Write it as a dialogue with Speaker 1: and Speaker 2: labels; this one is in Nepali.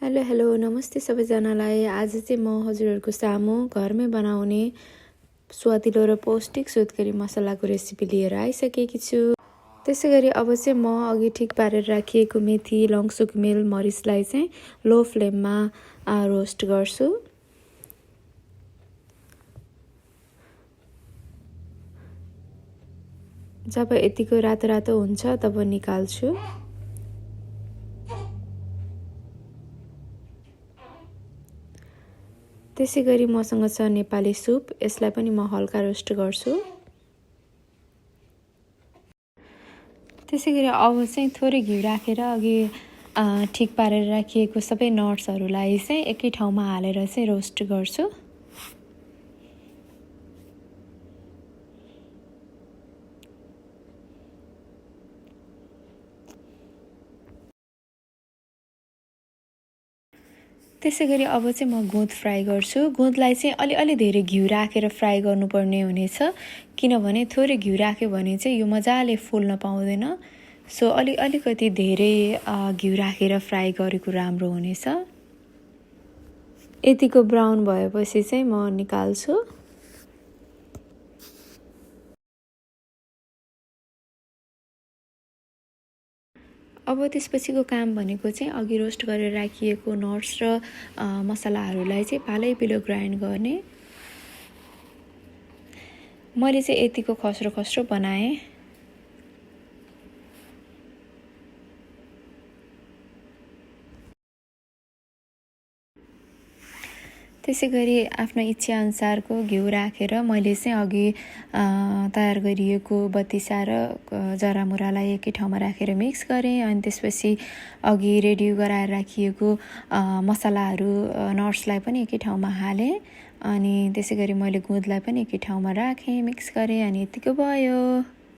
Speaker 1: हेलो हेलो नमस्ते सबैजनालाई। आज चाहिँ म हजुरहरूको सामु घरमै बनाउने स्वादिलो र पौष्टिक सुत्केरी मसलाको रेसिपी लिएर आइसकेकी छु। त्यसैगरी अब चाहिँ म अघि ठिक पारेर राखिएको मेथी, लौंग, सुकमेल, मरिचलाई चाहिँ लो फ्लेममा रोस्ट गर्छु। जब यतिको रातो रातो हुन्छ तब निकाल्छु। त्यसैगरी मसँग छ नेपाली सुप, यसलाई पनि म हल्का रोस्ट गर्छु। त्यसैगरी अब चाहिँ थोरै घिउ राखेर अघि ठिक पारेर राखिएको सबै नट्सहरूलाई चाहिँ एकै ठाउँमा हालेर चाहिँ रोस्ट गर्छु। त्यसैगरी अब चाहिँ म गुँद फ्राई गर्छु। गुँदलाई चाहिँ अलि धेरै घिउ राखेर फ्राई गर्नुपर्ने हुनेछ, किनभने थोरै घिउ राख्यो भने चाहिँ यो मजाले फुल्न पाउँदैन। सो अलिकति धेरै घिउ राखेर फ्राई गरेको राम्रो हुनेछ। यतिको ब्राउन भएपछि चाहिँ म निकाल्छु। अब त्यसपछिको काम भनेको चाहिँ अघि रोस्ट गरेर राखिएको नट्स र मसलाहरूलाई चाहिँ पालै पिलो ग्राइन्ड गर्ने। मैले चाहिँ यतिको खस्रो खस्रो बनाएँ। त्यसैगरी आफ्नो इच्छा अनुसारको घिउ राखेर मैले चाहिँ अघि तयार गरिएको बत्तिसा र जरामुरालाई एकै ठाउँमा राखेर मिक्स गरेँ। अनि त्यसपछि अघि रेडी गराएर राखिएको मसलाहरू नट्सलाई पनि एकै ठाउँमा हालेँ। अनि त्यसैगरी मैले गुँदलाई पनि एकै ठाउँमा राखेँ, मिक्स गरेँ अनि यतिको भयो।